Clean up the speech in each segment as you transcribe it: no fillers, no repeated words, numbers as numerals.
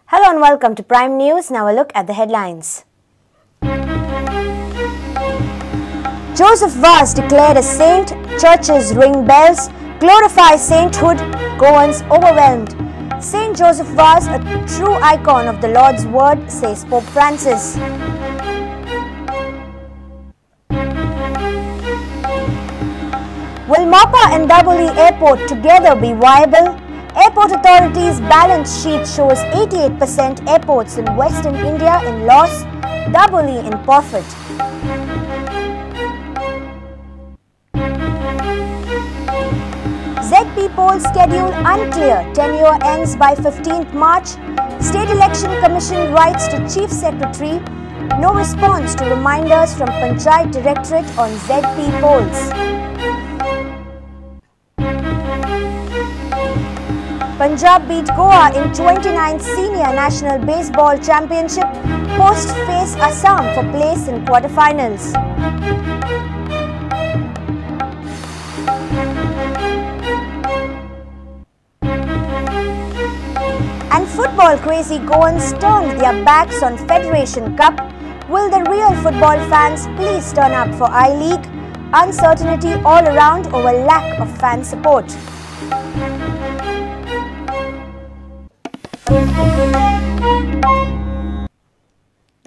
Hello and welcome to Prime News. Now a look at the headlines. Joseph Vaz declared a saint, churches ring bells, glorify sainthood, Goans overwhelmed. Saint Joseph Vaz, a true icon of the Lord's word, says Pope Francis. Will Mapa and Daboli Airport together be viable? Airport authorities' balance sheet shows 88% airports in Western India in loss, Daboli in profit. ZP poll schedule unclear, tenure ends by 15th March. State Election Commission writes to Chief Secretary, no response to reminders from Panchayat Directorate on ZP polls. Punjab beat Goa in 29th Senior National Baseball Championship. Post face Assam for place in quarterfinals. And football crazy Goans turned their backs on Federation Cup. Will the real football fans please turn up for I-League? Uncertainty all around over lack of fan support.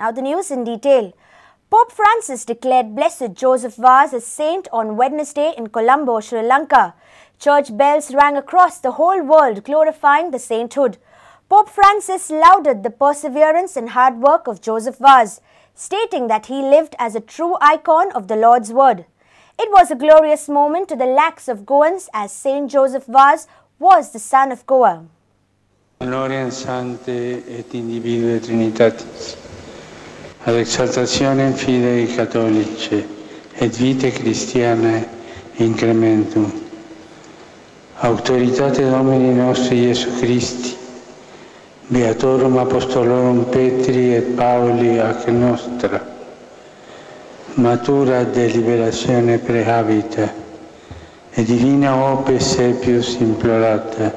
Now the news in detail. Pope Francis declared Blessed Joseph Vaz as saint on Wednesday in Colombo, Sri Lanka. Church bells rang across the whole world glorifying the sainthood. Pope Francis lauded the perseverance and hard work of Joseph Vaz, stating that he lived as a true icon of the Lord's word. It was a glorious moment to the lakhs of Goans as Saint Joseph Vaz was the son of Goa. Gloria Sancte et individue Trinitatis, ad exaltationem fidei catholici et vitae Christianae incrementum. Auctoritate Domini nostri Iesu Christi, Beatorum Apostolorum Petri et Pauli ac nostra, matura deliberazione prehabita, et divina opes sepius implorata,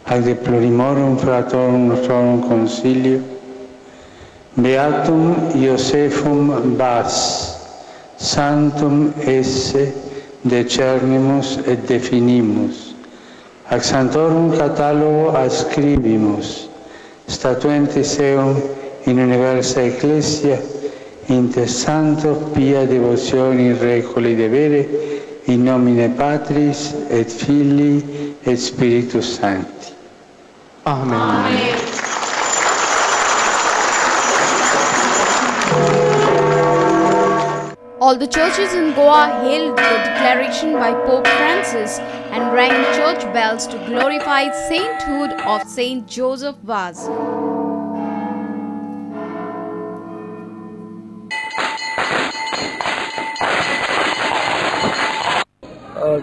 ac deplorimorum fratorum nostrorum consilio, Beatum Josephum Vaz, Sanctum esse decernimus et definimus, ac Sanctorum catalogo ascribimus, statuentes eum in universa Ecclesia, inter Santo pia devocioni recoli devere, in nomine Patris et Filii et Spiritus Sancti. Amen. Amen. All the churches in Goa hailed the declaration by Pope Francis and rang church bells to glorify sainthood of Saint Joseph Vaz.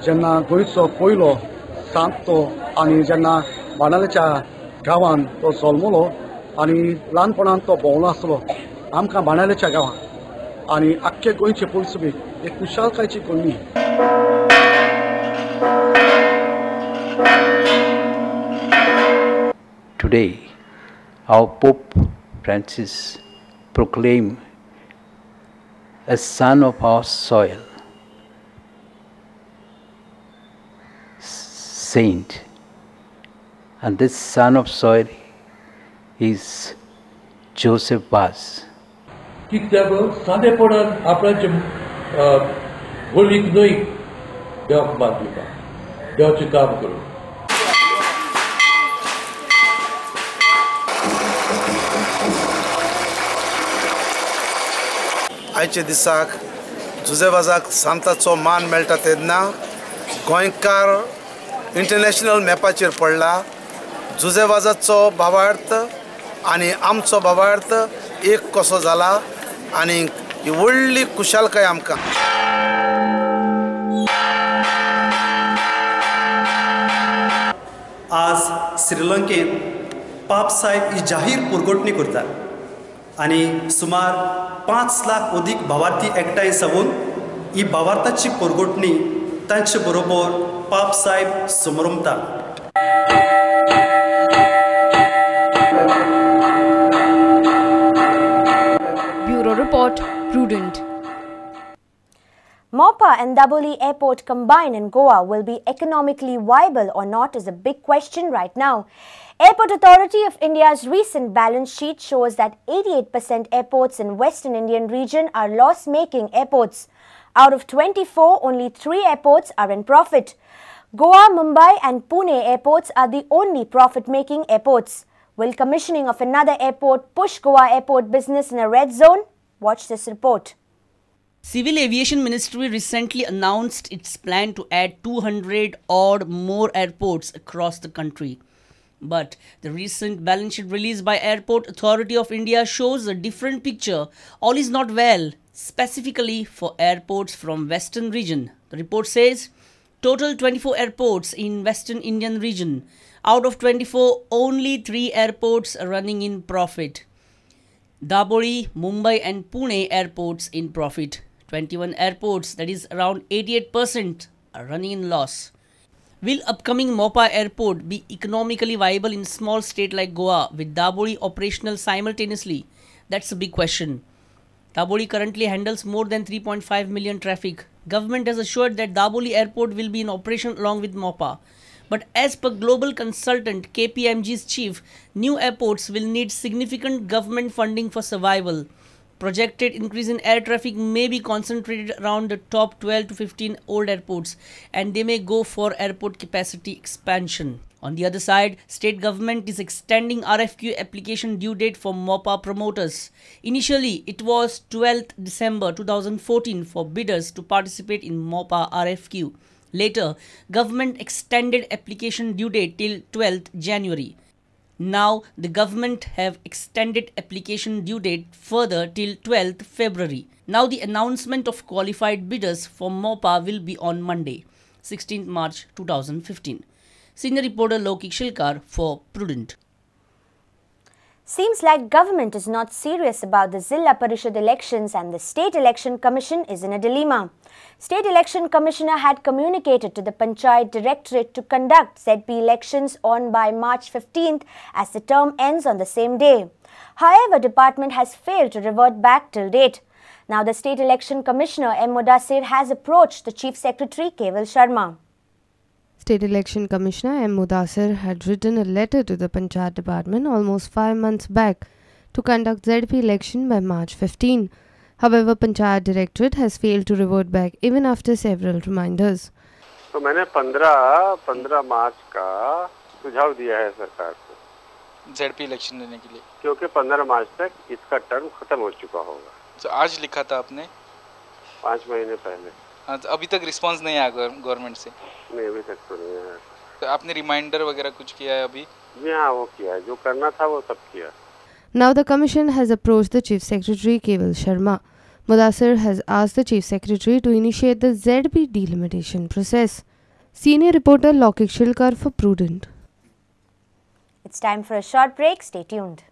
Jenna goitso poilo santo ani jenna banalecha gawan to solmolo ani lanponan to bonaslo amka banalecha gawan ani akke goinche polsubi e kushalkaichi konni. Today our Pope Francis proclaimed a son of our soil, saint, and this son of soil is Joseph Vaz. Kitabo Sunday Podan Aprachum Wolik Nui Dok Batuka Dochikam Guru. आयचे दिसाक जुजेवाजाक सांताचो मान मेळटा तेन्ना गोंयकार international मॅपाचेर पडला. जुजेवाजाचो भावार्थ आनी आमचो भावार्थ एक कसो जाला आनी ही व्हडली खुशालकाय आमकां. आज श्रीलंकेत पाप साहेब ही जाहीर पुरगोटणी करता आनी सुमार 5 लाख अधिक भावार्थी एकठांय जावन ही भावार्थाची पुरगोटणी तांचे बरोबर पाप साहेब समरमता. Prudent. Mopa and Daboli Airport combined in Goa will be economically viable or not is a big question right now. Airport Authority of India's recent balance sheet shows that 88% airports in Western Indian region are loss-making airports. Out of 24, only 3 airports are in profit. Goa, Mumbai and Pune airports are the only profit-making airports. Will commissioning of another airport push Goa airport business in a red zone? Watch this report. Civil Aviation Ministry recently announced its plan to add 200 odd more airports across the country. But the recent balance sheet released by Airport Authority of India shows a different picture. All is not well, specifically for airports from Western region. The report says total 24 airports in Western Indian region. Out of 24, only 3 airports are running in profit. Daboli, Mumbai and Pune airports in profit. 21 airports, that is around 88%, are running in loss. Will upcoming Mopa airport be economically viable in a small state like Goa with Daboli operational simultaneously? That's a big question. Daboli currently handles more than 3.5 million traffic. Government has assured that Daboli airport will be in operation along with Mopa. But as per global consultant KPMG's chief, new airports will need significant government funding for survival. Projected increase in air traffic may be concentrated around the top 12 to 15 old airports, and they may go for airport capacity expansion. On the other side, state government is extending RFQ application due date for Mopa promoters. Initially, it was 12th December 2014 for bidders to participate in Mopa RFQ. Later, government extended application due date till 12th January. Now, the government have extended application due date further till 12th February. Now, the announcement of qualified bidders for Mopa will be on Monday, 16th March 2015. Senior reporter Lokik Shilkar for Prudent. Seems like government is not serious about the Zilla Parishad elections and the State Election Commission is in a dilemma. State Election Commissioner had communicated to the Panchayat Directorate to conduct ZP elections on by March 15th as the term ends on the same day. However, department has failed to revert back till date. Now the State Election Commissioner M. Mudassir has approached the Chief Secretary Keval Sharma. State Election Commissioner M. Mudassir had written a letter to the Panchayat Department almost 5 months back to conduct ZP election by March 15. However, Panchayat Directorate has failed to revert back even after several reminders. तो मैंने 15 मार्च का सुझाव दिया है सरकार को ZP election लेने के लिए, क्योंकि 15 मार्च तक इसका टर्म खत्म हो चुका होगा. तो आज लिखा था आपने 5 महीने पहले. हाँ, तो अभी तक रिस्पांस नहीं आया गवर्नमेंट से? नहीं, अभी तक तो नहीं आया. तो आपने रिमाइंडर वगैरह कुछ किया है अभी? जी हाँ, वो किया है, जो करना था वो सब किया. Now the Commission has approached the Chief Secretary Keval Sharma. Mudassir has asked the Chief Secretary to initiate the ZP delimitation process. Senior reporter Lokik Shilkar for Prudent. It's time for a short break. Stay tuned.